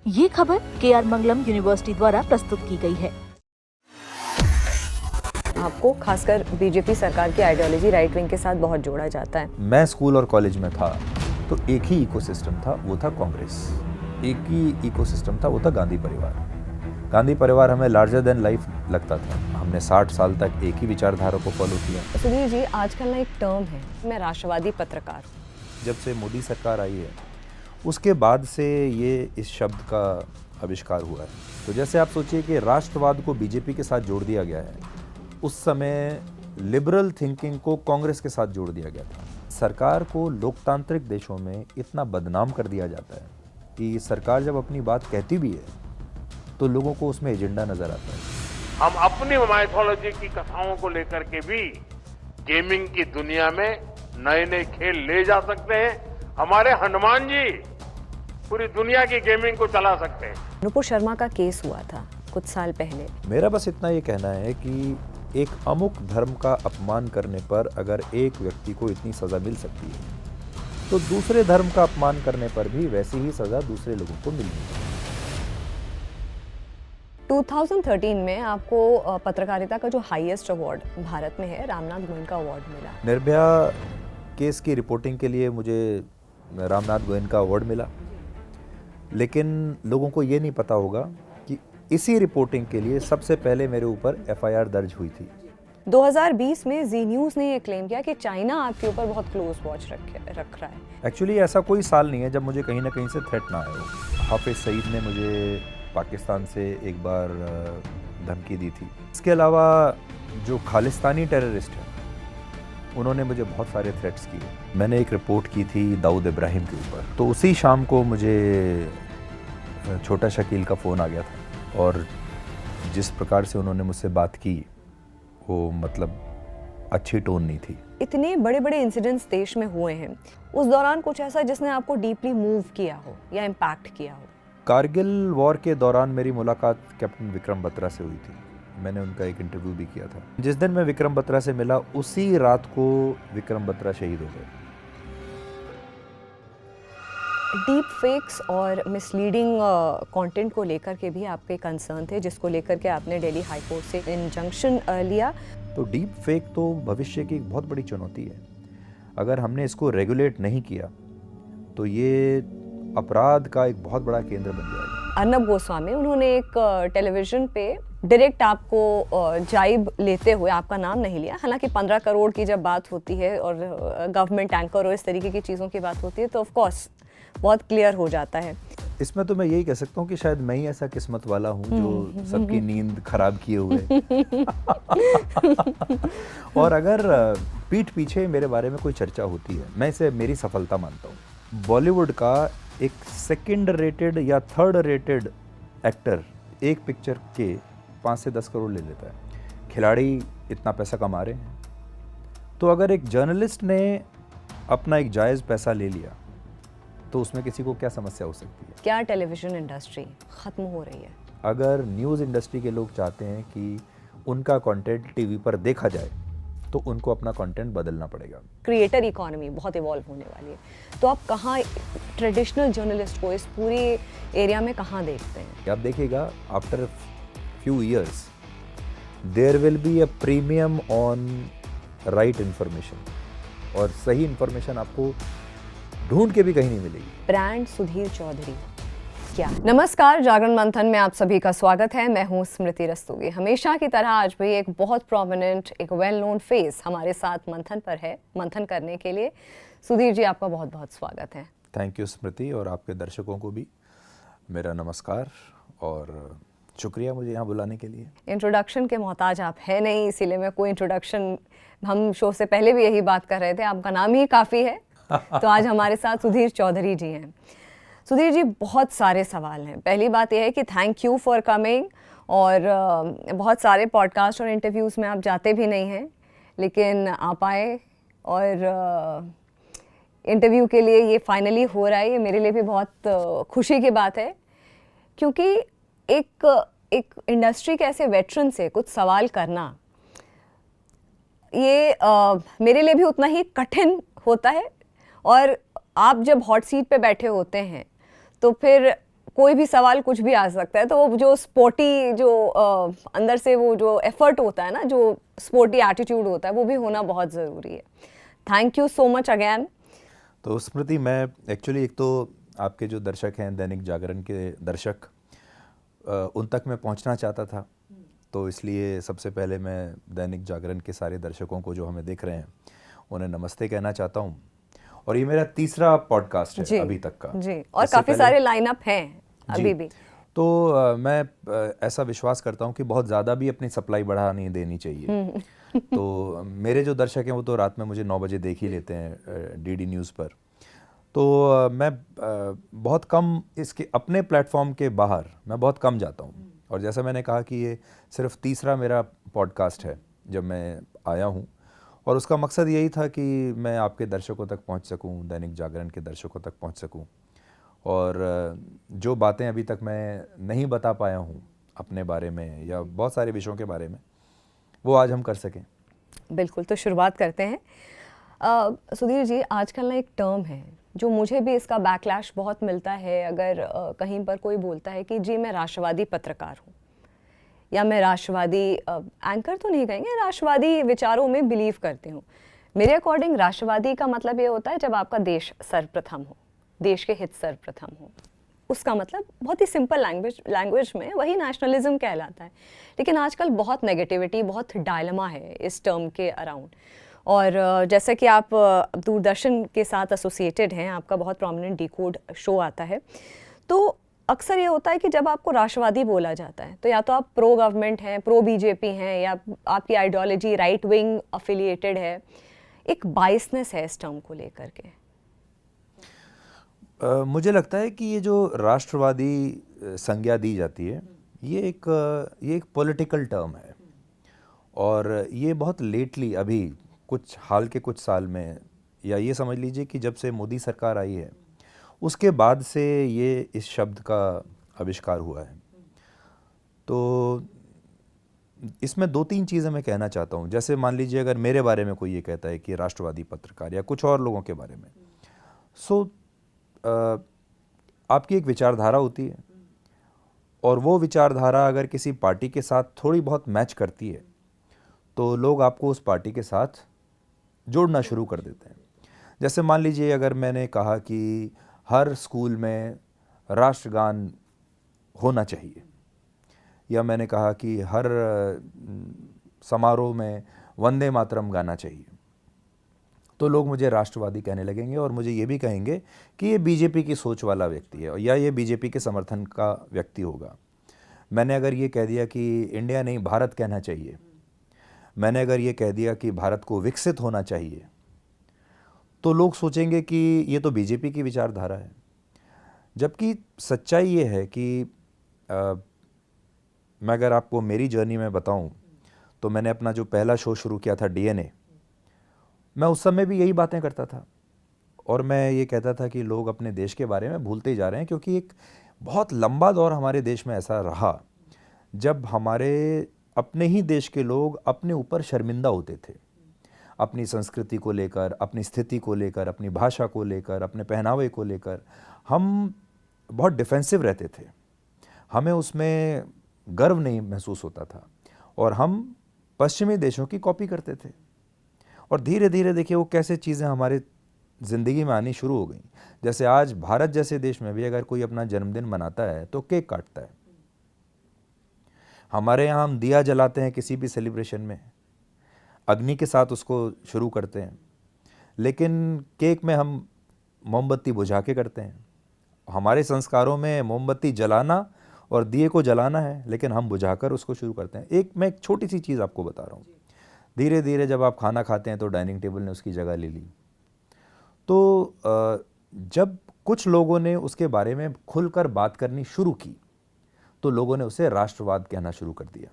ये खबर KR मंगलम university द्वारा प्रस्तुत की गई है। आपको खासकर बीजेपी सरकार की आइडियोलॉजी राइट विंग के साथ बहुत जोड़ा जाता है। मैं स्कूल और कॉलेज में था तो एक ही इकोसिस्टम था, वो था कांग्रेस। एक ही इकोसिस्टम था, वो था गांधी परिवार। गांधी परिवार हमें लार्जर देन लाइफ लगता था। हमने 60 साल तक एक ही विचारधारा को फॉलो किया। सुधीर जी, आजकल ना एक टर्म है, मैं राष्ट्रवादी पत्रकार हूँ। जब से मोदी सरकार आई है उसके बाद से ये इस शब्द का आविष्कार हुआ है। तो जैसे आप सोचिए कि राष्ट्रवाद को बीजेपी के साथ जोड़ दिया गया है, उस समय लिबरल थिंकिंग को कांग्रेस के साथ जोड़ दिया गया था। सरकार को लोकतांत्रिक देशों में इतना बदनाम कर दिया जाता है कि सरकार जब अपनी बात कहती भी है तो लोगों को उसमें एजेंडा नजर आता है। हम अपनी माइथोलॉजी की कथाओं को लेकर के भी गेमिंग की दुनिया में नए नए खेल ले जा सकते हैं। हमारे हनुमान जी पूरी दुनिया की गेमिंग को चला सकते हैं। नुपुर शर्मा का केस हुआ था कुछ साल पहले। मेरा बस इतना ये कहना है कि एक अमुक धर्म का अपमान करने पर अगर एक व्यक्ति को इतनी सजा मिल सकती है तो दूसरे धर्म का अपमान करने पर भी वैसी ही सजा दूसरे लोगों को मिलनी है। 2013 में आपको पत्रकारिता का जो हाईएस्ट अवार्ड भारत में है, रामनाथ गोयनका अवार्ड मिला। निर्भया केस की रिपोर्टिंग के लिए मुझे रामनाथ गोयनका अवार्ड मिला, लेकिन लोगों को ये नहीं पता होगा कि इसी रिपोर्टिंग के लिए सबसे पहले मेरे ऊपर FIR दर्ज हुई थी। 2020 में जी न्यूज़ ने ये क्लेम किया कि चाइना आपके ऊपर बहुत क्लोज वॉच रख रहा है। एक्चुअली ऐसा कोई साल नहीं है जब मुझे कहीं ना कहीं से थ्रेट ना आए हो। हाफिज सईद ने मुझे पाकिस्तान से एक बार धमकी दी थी। इसके अलावा जो खालिस्तानी टेररिस्ट हैं उन्होंने मुझे बहुत सारे थ्रेट्स किए। मैंने एक रिपोर्ट की थी दाऊद इब्राहिम के ऊपर, तो उसी शाम को मुझे छोटा शकील का फ़ोन आ गया था और जिस प्रकार से उन्होंने मुझसे बात की वो मतलब अच्छी टोन नहीं थी। इतने बड़े बड़े इंसिडेंट्स देश में हुए हैं, उस दौरान कुछ ऐसा जिसने आपको डीपली मूव किया हो या इम्पैक्ट किया हो? कारगिल वॉर के दौरान मेरी मुलाकात कैप्टन विक्रम बत्रा से हुई थी। मैंने उनका एक इंटरव्यू भी किया था। जिस दिन मैं विक्रम बत्रा से मिला उसी रात को विक्रम बत्रा शहीद हो गए। डीप फेक्स और मिसलीडिंग कंटेंट को लेकर के भी आपके कंसर्न थे, जिसको लेकर के आपने दिल्ली हाई कोर्ट से इंजंक्शन लिया। तो डीप फेक तो भविष्य की एक बहुत बड़ी चुनौती है। अगर हमने इसको रेगुलेट नहीं किया तो ये अपराध का एक बहुत बड़ा केंद्र बन जाएगा। अर्नब गोस्वामी, उन्होंने एक टेलीविजन पे डायरेक्ट आपको जाइब लेते हुए आपका नाम नहीं लिया। हालांकि 15 करोड़ की जब बात होती है और गवर्नमेंट टैंकर और इस तरीके की चीज़ों की बात होती है तो ऑफ कोर्स बहुत क्लियर हो जाता है। इसमें तो मैं यही कह सकता हूँ कि शायद मैं ही ऐसा किस्मत वाला हूँ जो सबकी नींद खराब किए हुए और अगर पीठ पीछे मेरे बारे में कोई चर्चा होती है, मैं इसे मेरी सफलता मानता हूँ। बॉलीवुड का एक सेकंड रेटेड या थर्ड रेटेड एक्टर एक पिक्चर के 5 से 10 करोड़ ले लेता है। खिलाड़ी इतना पैसा कमा रहे हैं, तो अगर एक जर्नलिस्ट ने अपना एक जायज़ पैसा ले लिया तो उसमें किसी को क्या समस्या हो सकती है? क्या टेलीविजन इंडस्ट्री खत्म हो रही है? अगर न्यूज़ इंडस्ट्री के लोग चाहते हैं कि उनका कंटेंट टीवी पर देखा जाए तो उनको अपना कंटेंट बदलना पड़ेगा। क्रिएटर इकोनॉमी बहुत इवॉल्व होने वाली है, तो आप कहाँ ट्रेडिशनल जर्नलिस्ट को इस पूरे एरिया में कहाँ देखते हैं? आप देखिएगा after few years there will be a premium on right information, और सही इन्फॉर्मेशन आपको ढूंढ के भी कहीं नहीं मिलेगी। ब्रांड सुधीर चौधरी क्या? नमस्कार, जागरण मंथन में आप सभी का स्वागत है। मैं हूं स्मृति रस्तोगी। हमेशा की तरह आज भी एक बहुत प्रोमिनेंट, एक वेल नोन फेस हमारे साथ मंथन पर है, मंथन करने के लिए। सुधीर जी, आपका बहुत बहुत स्वागत है। थैंक यू स्मृति, और आपके दर्शकों को भी मेरा नमस्कार और शुक्रिया मुझे यहाँ बुलाने के लिए। इंट्रोडक्शन के मोहताज आप है नहीं, इसीलिए मैं कोई इंट्रोडक्शन, हम शो से पहले भी यही बात कर रहे थे, आपका नाम ही काफ़ी है। तो आज हमारे साथ सुधीर चौधरी जी हैं। सुधीर जी, बहुत सारे सवाल हैं। पहली बात यह है कि थैंक यू फॉर कमिंग, और बहुत सारे पॉडकास्ट और इंटरव्यूज़ में आप जाते भी नहीं हैं, लेकिन आप आए और इंटरव्यू के लिए ये फाइनली हो रहा है। ये मेरे लिए भी बहुत खुशी की बात है, क्योंकि एक इंडस्ट्री के ऐसे वेटरन से कुछ सवाल करना, ये मेरे लिए भी उतना ही कठिन होता है। और आप जब हॉट सीट पे बैठे होते हैं तो फिर कोई भी सवाल कुछ भी आ सकता है, तो वो जो स्पोर्टी जो अंदर से वो जो एफर्ट होता है ना, जो स्पोर्टी एटीट्यूड होता है, वो भी होना बहुत ज़रूरी है। Thank you so much again. तो स्मृति, मैं एक्चुअली एक तो आपके जो दर्शक हैं, दैनिक जागरण के दर्शक, उन तक मैं पहुंचना चाहता था, तो इसलिए सबसे पहले मैं दैनिक जागरण के सारे दर्शकों को जो हमें देख रहे हैं उन्हें नमस्ते कहना चाहता हूं। और ये मेरा तीसरा पॉडकास्ट है अभी तक का जी, और काफ़ी सारे लाइनअप हैं अभी भी। तो मैं ऐसा विश्वास करता हूं कि बहुत ज़्यादा भी अपनी सप्लाई बढ़ा नहीं देनी चाहिए। तो मेरे जो दर्शक हैं वो तो रात में मुझे 9 बजे देख ही लेते हैं डीडी न्यूज़ पर। तो मैं बहुत कम इसके अपने प्लेटफॉर्म के बाहर मैं बहुत कम जाता हूँ। और जैसा मैंने कहा कि ये सिर्फ तीसरा मेरा पॉडकास्ट है जब मैं आया हूँ, और उसका मकसद यही था कि मैं आपके दर्शकों तक पहुँच सकूँ, दैनिक जागरण के दर्शकों तक पहुँच सकूँ, और जो बातें अभी तक मैं नहीं बता पाया हूँ अपने बारे में या बहुत सारे विषयों के बारे में, वो आज हम कर सकें। बिल्कुल, तो शुरुआत करते हैं। सुधीर जी, आजकल ना एक टर्म है जो मुझे भी इसका बैकलैश बहुत मिलता है, अगर कहीं पर कोई बोलता है कि जी मैं राष्ट्रवादी पत्रकार हूँ, या मैं राष्ट्रवादी एंकर तो नहीं कहेंगे, राष्ट्रवादी विचारों में बिलीव करती हूँ। मेरे अकॉर्डिंग राष्ट्रवादी का मतलब ये होता है जब आपका देश सर्वप्रथम हो, देश के हित सर्वप्रथम हो। उसका मतलब बहुत ही सिंपल लैंग्वेज में वही नेशनलिज्म कहलाता है। लेकिन आजकल बहुत नेगेटिविटी, बहुत डायलेमा है इस टर्म के अराउंड। और जैसे कि आप दूरदर्शन के साथ एसोसिएटेड हैं, आपका बहुत प्रोमिनेंट डिकोड शो आता है, तो अक्सर ये होता है कि जब आपको राष्ट्रवादी बोला जाता है तो या तो आप प्रो गवर्नमेंट हैं, प्रो बीजेपी हैं, या आपकी आइडियोलॉजी राइट विंग अफिलिएटेड है। एक बाइसनेस है इस टर्म को लेकर के। मुझे लगता है कि ये जो राष्ट्रवादी संज्ञा दी जाती है, ये एक पॉलिटिकल टर्म है, और ये बहुत लेटली अभी कुछ हाल के कुछ साल में, या ये समझ लीजिए कि जब से मोदी सरकार आई है उसके बाद से ये इस शब्द का आविष्कार हुआ है। तो इसमें 2-3 चीज़ें मैं कहना चाहता हूँ। जैसे मान लीजिए अगर मेरे बारे में कोई ये कहता है कि राष्ट्रवादी पत्रकार, या कुछ और लोगों के बारे में, आपकी एक विचारधारा होती है, और वो विचारधारा अगर किसी पार्टी के साथ थोड़ी बहुत मैच करती है तो लोग आपको उस पार्टी के साथ जोड़ना शुरू कर देते हैं। जैसे मान लीजिए अगर मैंने कहा कि हर स्कूल में राष्ट्रगान होना चाहिए, या मैंने कहा कि हर समारोह में वंदे मातरम गाना चाहिए, तो लोग मुझे राष्ट्रवादी कहने लगेंगे, और मुझे ये भी कहेंगे कि ये बीजेपी की सोच वाला व्यक्ति है, या ये बीजेपी के समर्थन का व्यक्ति होगा। मैंने अगर ये कह दिया कि इंडिया नहीं भारत कहना चाहिए, मैंने अगर ये कह दिया कि भारत को विकसित होना चाहिए, तो लोग सोचेंगे कि ये तो बीजेपी की विचारधारा है। जबकि सच्चाई ये है कि मैं अगर आपको मेरी जर्नी में बताऊं, तो मैंने अपना जो पहला शो शुरू किया था डीएनए, मैं उस समय भी यही बातें करता था, और मैं ये कहता था कि लोग अपने देश के बारे में भूलते ही जा रहे हैं, क्योंकि एक बहुत लंबा दौर हमारे देश में ऐसा रहा जब हमारे अपने ही देश के लोग अपने ऊपर शर्मिंदा होते थे, अपनी संस्कृति को लेकर, अपनी स्थिति को लेकर, अपनी भाषा को लेकर, अपने पहनावे को लेकर हम बहुत डिफेंसिव रहते थे। हमें उसमें गर्व नहीं महसूस होता था, और हम पश्चिमी देशों की कॉपी करते थे। और धीरे धीरे देखिए वो कैसे चीज़ें हमारे ज़िंदगी में आनी शुरू हो गई। जैसे आज भारत जैसे देश में भी अगर कोई अपना जन्मदिन मनाता है तो केक काटता है। हमारे यहाँ हम दिया जलाते हैं किसी भी सेलिब्रेशन में, अग्नि के साथ उसको शुरू करते हैं, लेकिन केक में हम मोमबत्ती बुझा के करते हैं। हमारे संस्कारों में मोमबत्ती जलाना और दिए को जलाना है, लेकिन हम बुझाकर उसको शुरू करते हैं। मैं एक छोटी सी चीज़ आपको बता रहा हूँ। धीरे धीरे जब आप खाना खाते हैं तो डाइनिंग टेबल ने उसकी जगह ले ली। तो जब कुछ लोगों ने उसके बारे में खुलकर बात करनी शुरू की तो लोगों ने उसे राष्ट्रवाद कहना शुरू कर दिया,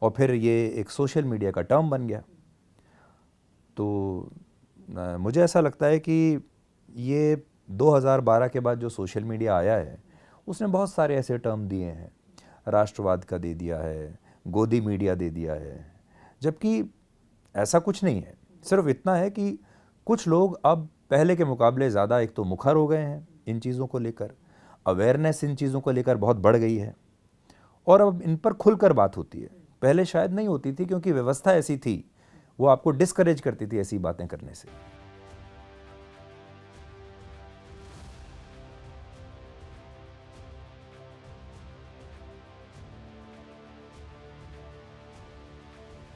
और फिर ये एक सोशल मीडिया का टर्म बन गया। तो मुझे ऐसा लगता है कि ये 2012 के बाद जो सोशल मीडिया आया है उसने बहुत सारे ऐसे टर्म दिए हैं। राष्ट्रवाद का दे दिया है, गोदी मीडिया दे दिया है, जबकि ऐसा कुछ नहीं है। सिर्फ इतना है कि कुछ लोग अब पहले के मुकाबले ज़्यादा एक तो मुखर हो गए हैं इन चीज़ों को लेकर, अवेयरनेस इन चीज़ों को लेकर बहुत बढ़ गई है और अब इन पर खुलकर बात होती है। पहले शायद नहीं होती थी क्योंकि व्यवस्था ऐसी थी, वो आपको डिस्करेज करती थी ऐसी बातें करने से।